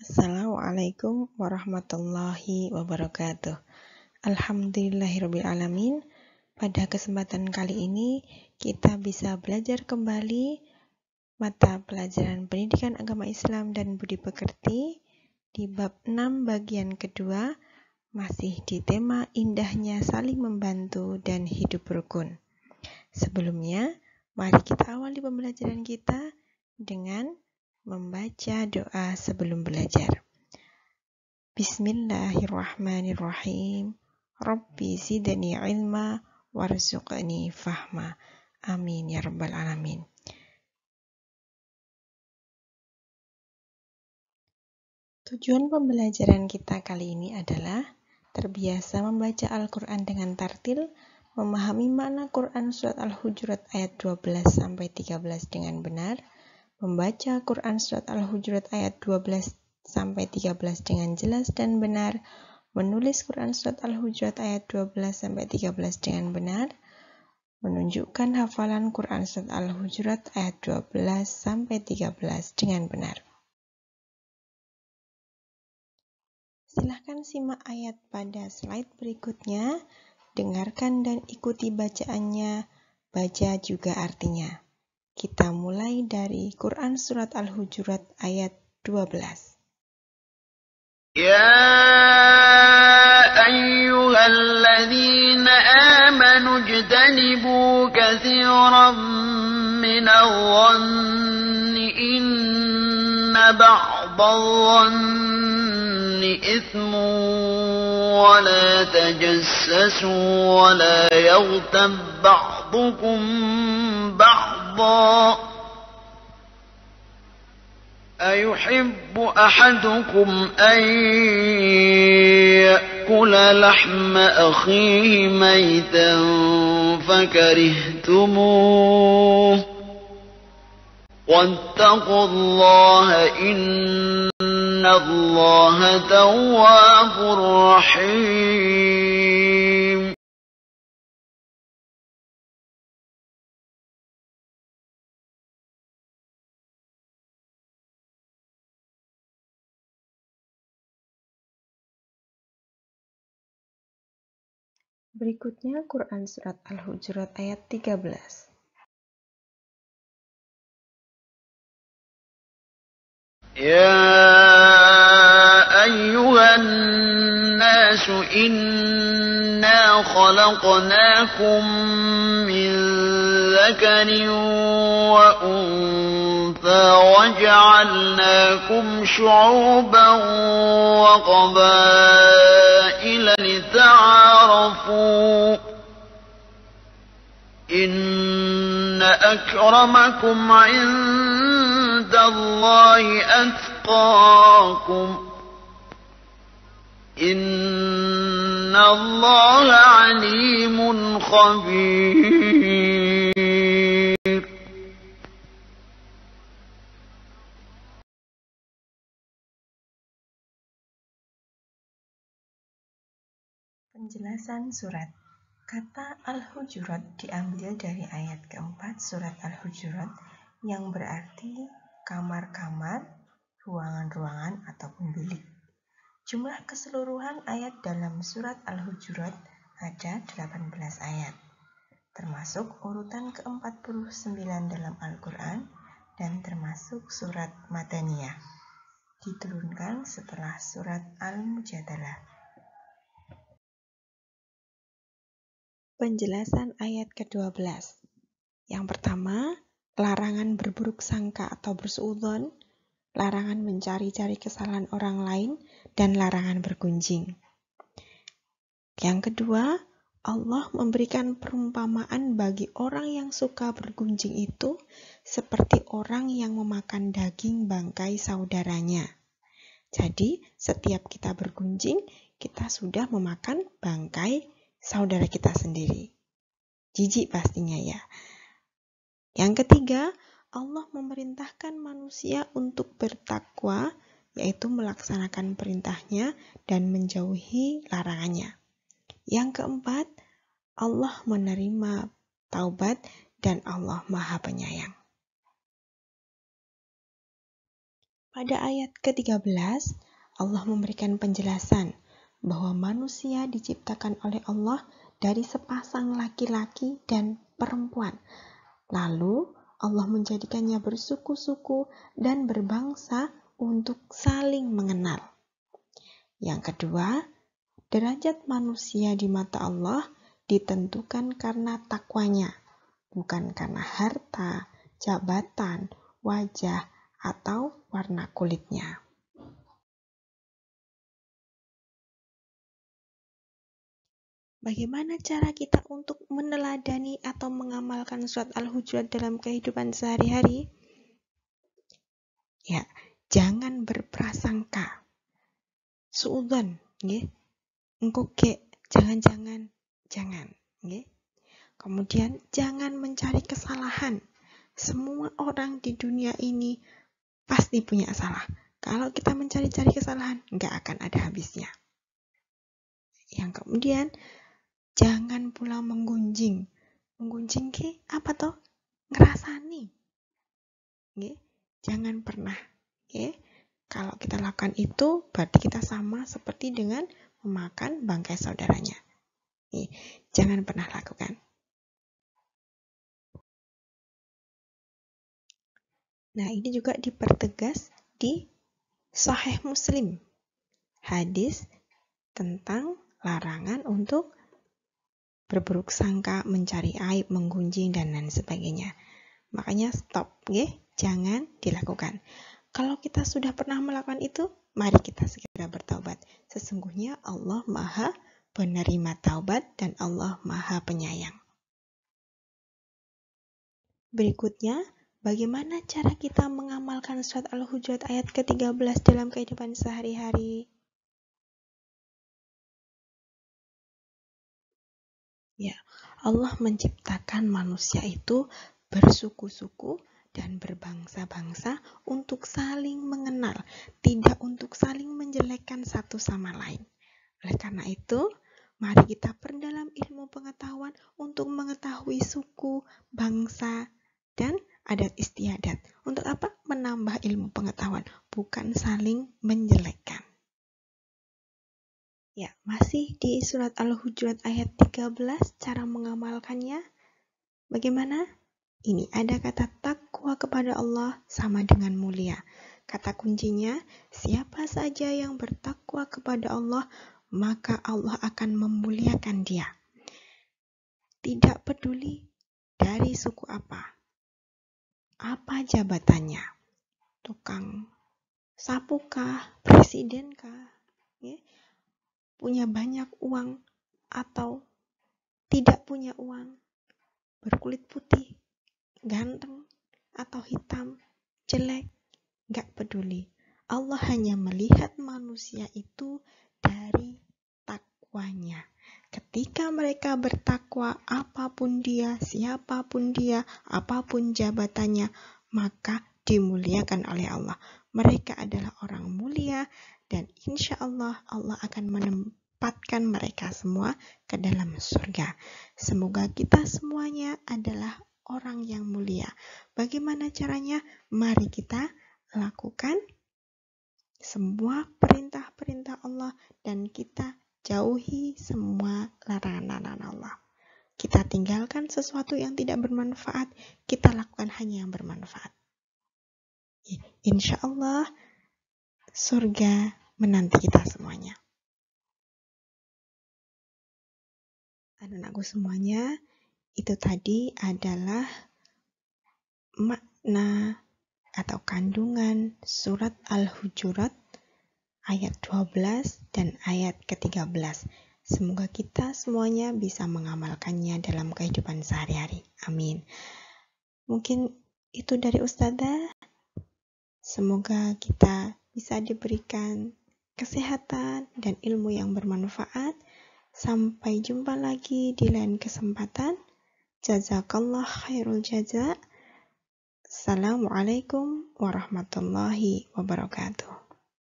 Assalamualaikum warahmatullahi wabarakatuh. Alhamdulillahirrabbilalamin. Pada kesempatan kali ini kita bisa belajar kembali mata pelajaran Pendidikan Agama Islam dan Budi Pekerti di bab 6 bagian kedua, masih di tema indahnya saling membantu dan hidup rukun. Sebelumnya, mari kita awali pembelajaran kita dengan membaca doa sebelum belajar. Bismillahirrahmanirrahim. Rabbi zidni ilma warzuqni fahma. Amin ya rabbal alamin. Tujuan pembelajaran kita kali ini adalah terbiasa membaca Al-Quran dengan tartil, memahami makna Quran surat Al-Hujurat ayat 12-13 dengan benar, membaca Quran surat Al-Hujurat ayat 12-13 dengan jelas dan benar, menulis Quran surat Al-Hujurat ayat 12-13 dengan benar, menunjukkan hafalan Quran surat Al-Hujurat ayat 12-13 dengan benar. Silahkan simak ayat pada slide berikutnya, dengarkan dan ikuti bacaannya, baca juga artinya. Kita mulai dari Quran Surat Al-Hujurat ayat 12. Ya ayyuhalladzina amanu ijtanibu katsiran minadh dhanni inna ba'dadh dhanni ithmun wa la tajassasu wa la yaghtab ba'dukum ba'dha أيحب أحدكم أن يأكل لحم أخيه ميتا فكرهتموه واتقوا الله إن الله تواب رحيم. Berikutnya Quran Surat Al-Hujurat ayat 13. يا أيها الناس إنا خلقناكم من ذكر وأنثى وجعلناكم شعوبا وقبائل لتعارفوا إن أكرمكم عند الله أتقاكم إن الله عليم خبير. Penjelasan surat. Kata Al-Hujurat diambil dari ayat keempat surat Al-Hujurat yang berarti kamar-kamar, ruangan-ruangan ataupun bilik. Jumlah keseluruhan ayat dalam surat Al-Hujurat ada 18 ayat, termasuk urutan ke-49 dalam Al-Quran dan termasuk surat Madaniyah, diturunkan setelah surat Al-Mujadalah. Penjelasan ayat ke-12. Yang pertama, larangan berburuk sangka atau bersuudzon, larangan mencari-cari kesalahan orang lain, dan larangan bergunjing. Yang kedua, Allah memberikan perumpamaan bagi orang yang suka bergunjing itu seperti orang yang memakan daging bangkai saudaranya. Jadi, setiap kita bergunjing, kita sudah memakan bangkai saudara kita sendiri. Jijik pastinya ya. Yang ketiga, Allah memerintahkan manusia untuk bertakwa, yaitu melaksanakan perintahnya dan menjauhi larangannya. Yang keempat, Allah menerima taubat dan Allah Maha Penyayang. Pada ayat ke-13, Allah memberikan penjelasan bahwa manusia diciptakan oleh Allah dari sepasang laki-laki dan perempuan. Lalu Allah menjadikannya bersuku-suku dan berbangsa untuk saling mengenal. Yang kedua, derajat manusia di mata Allah ditentukan karena takwanya, bukan karena harta, jabatan, wajah, atau warna kulitnya. Bagaimana cara kita untuk meneladani atau mengamalkan surat Al-Hujurat dalam kehidupan sehari-hari? Ya, jangan berprasangka. Suudzon, nggih. Engko ge, jangan. Nggih. Kemudian jangan mencari kesalahan. Semua orang di dunia ini pasti punya salah. Kalau kita mencari-cari kesalahan, nggak akan ada habisnya. Yang kemudian, jangan pula menggunjing. Menggunjing ki apa toh? Ngerasani. Nggih, jangan pernah. Nggih. Kalau kita lakukan itu, berarti kita sama seperti dengan memakan bangkai saudaranya. Nggih, jangan pernah lakukan. Nah, ini juga dipertegas di Sahih Muslim. Hadis tentang larangan untuk berburuk sangka, mencari aib, menggunjing, dan lain sebagainya. Makanya stop, nggih, jangan dilakukan. Kalau kita sudah pernah melakukan itu, mari kita segera bertaubat. Sesungguhnya Allah Maha penerima taubat dan Allah Maha penyayang. Berikutnya, bagaimana cara kita mengamalkan surat Al-Hujurat ayat ke-13 dalam kehidupan sehari-hari? Ya, Allah menciptakan manusia itu bersuku-suku dan berbangsa-bangsa untuk saling mengenal, tidak untuk saling menjelekkan satu sama lain. Oleh karena itu, mari kita perdalam ilmu pengetahuan untuk mengetahui suku, bangsa, dan adat istiadat. Untuk apa? Menambah ilmu pengetahuan, bukan saling menjelekkan. Ya, masih di surat Al-Hujurat ayat 13, cara mengamalkannya. Bagaimana? Ini ada kata takwa kepada Allah sama dengan mulia. Kata kuncinya, siapa saja yang bertakwa kepada Allah, maka Allah akan memuliakan dia. Tidak peduli dari suku apa jabatannya, tukang sapukah, presidenkah, ya? Punya banyak uang atau tidak punya uang, berkulit putih, ganteng atau hitam, jelek, gak peduli. Allah hanya melihat manusia itu dari takwanya. Ketika mereka bertakwa, apapun dia, siapapun dia, apapun jabatannya, maka dimuliakan oleh Allah. Mereka adalah orang mulia dan insya Allah Allah akan menempatkan mereka semua ke dalam surga. Semoga kita semuanya adalah orang yang mulia. Bagaimana caranya? Mari kita lakukan semua perintah-perintah Allah dan kita jauhi semua larangan-larangan Allah. Kita tinggalkan sesuatu yang tidak bermanfaat, kita lakukan hanya yang bermanfaat. Insya Allah surga menanti kita semuanya. Anak-anakku semuanya, itu tadi adalah makna atau kandungan surat Al-Hujurat ayat 12 dan ayat ke-13. Semoga kita semuanya bisa mengamalkannya dalam kehidupan sehari-hari. Amin. Mungkin itu dari Ustazah. Semoga kita bisa diberikan kesehatan dan ilmu yang bermanfaat. Sampai jumpa lagi di lain kesempatan. Jazakallah khairul jaza. Assalamualaikum warahmatullahi wabarakatuh.